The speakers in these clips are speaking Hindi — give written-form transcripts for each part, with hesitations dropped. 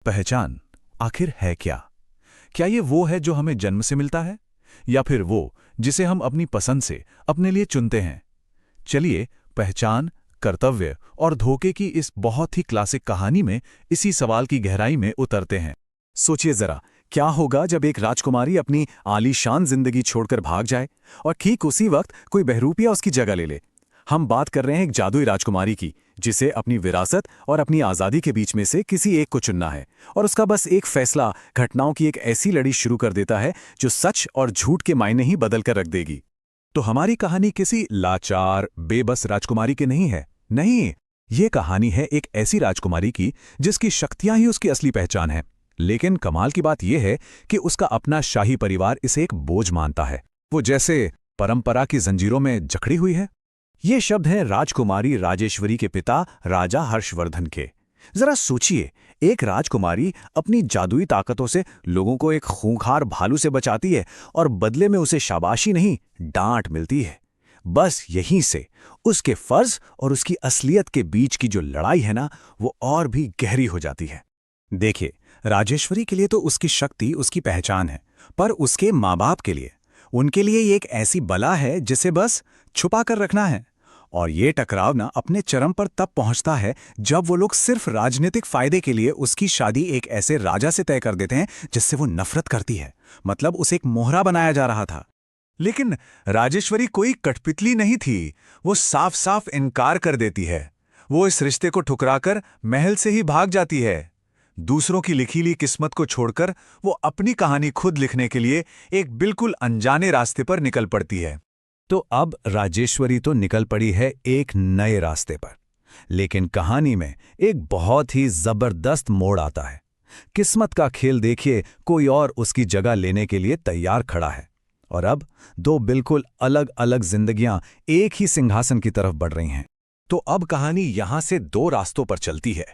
पहचान आखिर है क्या? क्या ये वो है जो हमें जन्म से मिलता है, या फिर वो जिसे हम अपनी पसंद से अपने लिए चुनते हैं? चलिए पहचान, कर्तव्य और धोखे की इस बहुत ही क्लासिक कहानी में इसी सवाल की गहराई में उतरते हैं। सोचिए जरा, क्या होगा जब एक राजकुमारी अपनी आलीशान जिंदगी छोड़कर भाग जाए और ठीक उसी वक्त कोई बहरूपिया उसकी जगह ले ले। हम बात कर रहे हैं एक जादुई राजकुमारी की, जिसे अपनी विरासत और अपनी आज़ादी के बीच में से किसी एक को चुनना है, और उसका बस एक फैसला घटनाओं की एक ऐसी लड़ी शुरू कर देता है जो सच और झूठ के मायने ही बदल कर रख देगी। तो हमारी कहानी किसी लाचार, बेबस राजकुमारी की नहीं है। नहीं, ये कहानी है एक ऐसी राजकुमारी की जिसकी शक्तियां ही उसकी असली पहचान है। लेकिन कमाल की बात यह है कि उसका अपना शाही परिवार इसे एक बोझ मानता है। वो जैसे परंपरा की जंजीरों में जकड़ी हुई है। ये शब्द हैं राजकुमारी राजेश्वरी के पिता राजा हर्षवर्धन के। जरा सोचिए, एक राजकुमारी अपनी जादुई ताकतों से लोगों को एक खूंखार भालू से बचाती है और बदले में उसे शाबाशी नहीं, डांट मिलती है। बस यहीं से उसके फर्ज और उसकी असलियत के बीच की जो लड़ाई है ना, वो और भी गहरी हो जाती है। देखिए, राजेश्वरी के लिए तो उसकी शक्ति उसकी पहचान है, पर उसके माँ बाप के लिए, उनके लिए ये एक ऐसी बला है जिसे बस छुपा कर रखना है। और ये टकराव ना अपने चरम पर तब पहुंचता है जब वो लोग सिर्फ राजनीतिक फायदे के लिए उसकी शादी एक ऐसे राजा से तय कर देते हैं जिससे वो नफरत करती है। मतलब उसे एक मोहरा बनाया जा रहा था। लेकिन राजेश्वरी कोई कठपुतली नहीं थी। वो साफ साफ इनकार कर देती है। वो इस रिश्ते को ठुकराकर महल से ही भाग जाती है। दूसरों की लिखीली किस्मत को छोड़कर वो अपनी कहानी खुद लिखने के लिए एक बिल्कुल अनजाने रास्ते पर निकल पड़ती है। तो अब राजेश्वरी तो निकल पड़ी है एक नए रास्ते पर, लेकिन कहानी में एक बहुत ही जबरदस्त मोड़ आता है। किस्मत का खेल देखिए, कोई और उसकी जगह लेने के लिए तैयार खड़ा है। और अब दो बिल्कुल अलग अलग जिंदगियां एक ही सिंहासन की तरफ बढ़ रही हैं। तो अब कहानी यहां से दो रास्तों पर चलती है।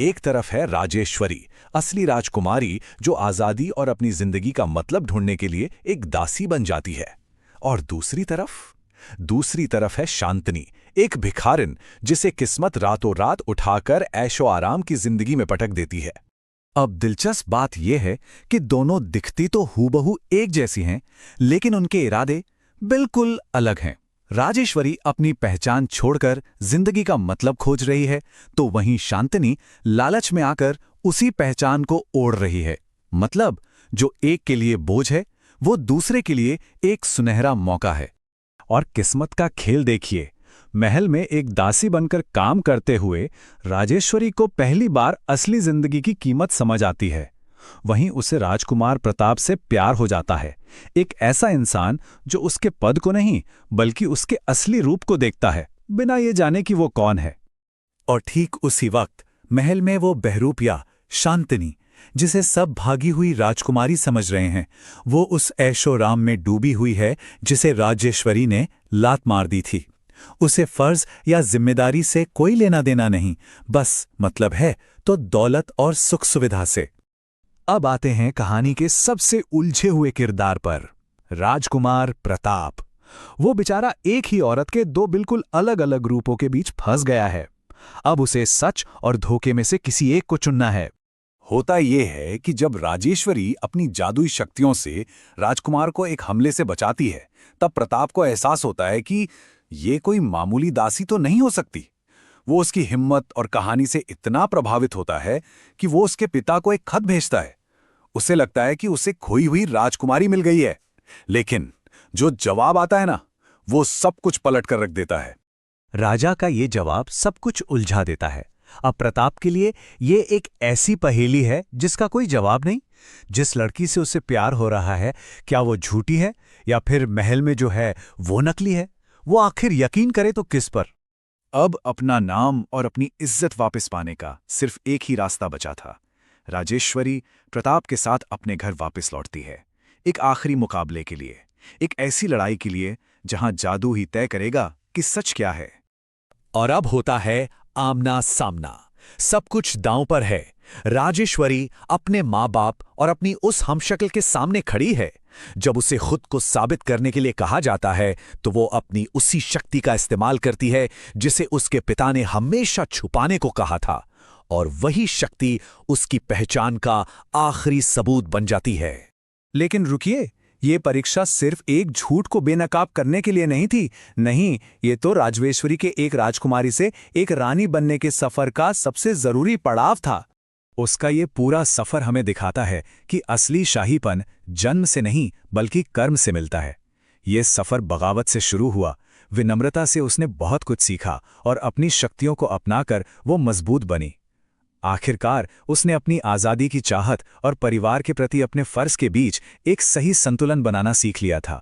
एक तरफ है राजेश्वरी, असली राजकुमारी जो आजादी और अपनी जिंदगी का मतलब ढूंढने के लिए एक दासी बन जाती है। और दूसरी तरफ है शांतनी, एक भिखारिन जिसे किस्मत रातों रात उठाकर ऐशो आराम की जिंदगी में पटक देती है। अब दिलचस्प बात यह है कि दोनों दिखती तो हूबहू एक जैसी हैं, लेकिन उनके इरादे बिल्कुल अलग हैं। राजेश्वरी अपनी पहचान छोड़कर जिंदगी का मतलब खोज रही है, तो वहीं शांतनी लालच में आकर उसी पहचान को ओढ़ रही है। मतलब जो एक के लिए बोझ है, वो दूसरे के लिए एक सुनहरा मौका है। और किस्मत का खेल देखिए, महल में एक दासी बनकर काम करते हुए राजेश्वरी को पहली बार असली जिंदगी की कीमत समझ आती है। वहीं उसे राजकुमार प्रताप से प्यार हो जाता है, एक ऐसा इंसान जो उसके पद को नहीं बल्कि उसके असली रूप को देखता है, बिना ये जाने कि वो कौन है। और ठीक उसी वक्त महल में वो बहरूपिया शांतनी, जिसे सब भागी हुई राजकुमारी समझ रहे हैं, वो उस ऐशोराम में डूबी हुई है जिसे राजेश्वरी ने लात मार दी थी। उसे फर्ज या जिम्मेदारी से कोई लेना देना नहीं, बस मतलब है तो दौलत और सुख सुविधा से। अब आते हैं कहानी के सबसे उलझे हुए किरदार पर, राजकुमार प्रताप। वो बेचारा एक ही औरत के दो बिल्कुल अलग अलग रूपों के बीच फंस गया है। अब उसे सच और धोखे में से किसी एक को चुनना है। होता यह है कि जब राजेश्वरी अपनी जादुई शक्तियों से राजकुमार को एक हमले से बचाती है, तब प्रताप को एहसास होता है कि ये कोई मामूली दासी तो नहीं हो सकती। वो उसकी हिम्मत और कहानी से इतना प्रभावित होता है कि वो उसके पिता को एक खत भेजता है। उसे लगता है कि उसे खोई हुई राजकुमारी मिल गई है, लेकिन जो जवाब आता है ना, वो सब कुछ पलट कर रख देता है। राजा का ये जवाब सब कुछ उलझा देता है। अब प्रताप के लिए ये एक ऐसी पहेली है जिसका कोई जवाब नहीं। जिस लड़की से उसे प्यार हो रहा है, क्या वो झूठी है या फिर महल में जो है वो नकली है? वो आखिर यकीन करे तो किस पर? अब अपना नाम और अपनी इज्जत वापस पाने का सिर्फ एक ही रास्ता बचा था। राजेश्वरी प्रताप के साथ अपने घर वापस लौटती है, एक आखिरी मुकाबले के लिए, एक ऐसी लड़ाई के लिए जहां जादू ही तय करेगा कि सच क्या है। और अब होता है आमना सामना। सब कुछ दांव पर है। राजेश्वरी अपने माँ बाप और अपनी उस हमशक्ल के सामने खड़ी है। जब उसे खुद को साबित करने के लिए कहा जाता है, तो वो अपनी उसी शक्ति का इस्तेमाल करती है जिसे उसके पिता ने हमेशा छुपाने को कहा था। और वही शक्ति उसकी पहचान का आखिरी सबूत बन जाती है। लेकिन रुकिए, ये परीक्षा सिर्फ एक झूठ को बेनकाब करने के लिए नहीं थी। नहीं, ये तो राजवेश्वरी के एक राजकुमारी से एक रानी बनने के सफर का सबसे जरूरी पड़ाव था। उसका ये पूरा सफर हमें दिखाता है कि असली शाहीपन जन्म से नहीं बल्कि कर्म से मिलता है। ये सफर बगावत से शुरू हुआ, विनम्रता से उसने बहुत कुछ सीखा और अपनी शक्तियों को अपनाकर वो मजबूत बनी। आखिरकार उसने अपनी आज़ादी की चाहत और परिवार के प्रति अपने फर्ज के बीच एक सही संतुलन बनाना सीख लिया था।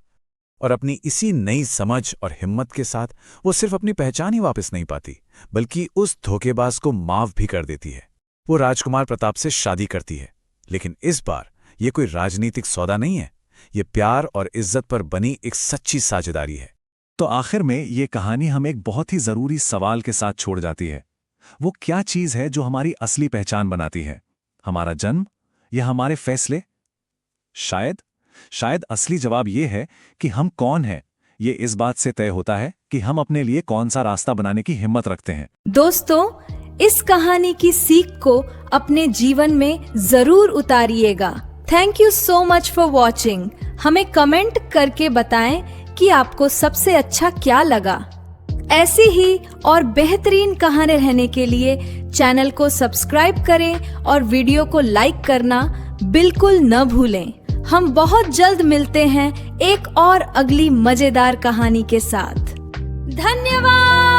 और अपनी इसी नई समझ और हिम्मत के साथ वो सिर्फ अपनी पहचान ही वापस नहीं पाती, बल्कि उस धोखेबाज को माफ भी कर देती है। वो राजकुमार प्रताप से शादी करती है, लेकिन इस बार ये कोई राजनीतिक सौदा नहीं है, ये प्यार और इज्जत पर बनी एक सच्ची साझेदारी है। तो आखिर में ये कहानी हमें एक बहुत ही जरूरी सवाल के साथ छोड़ जाती है। वो क्या चीज है जो हमारी असली पहचान बनाती है? हमारा जन्म या हमारे फैसले? शायद असली जवाब ये है कि हम कौन हैं। ये इस बात से तय होता है कि हम अपने लिए कौन सा रास्ता बनाने की हिम्मत रखते हैं। दोस्तों, इस कहानी की सीख को अपने जीवन में जरूर उतारिएगा। Thank you so much for watching. हमें कमेंट करके बताएं कि आपको सबसे अच्छा क्या लगा। ऐसी ही और बेहतरीन कहानी रहने के लिए चैनल को सब्सक्राइब करें और वीडियो को लाइक करना बिल्कुल न भूलें। हम बहुत जल्द मिलते हैं एक और अगली मजेदार कहानी के साथ। धन्यवाद।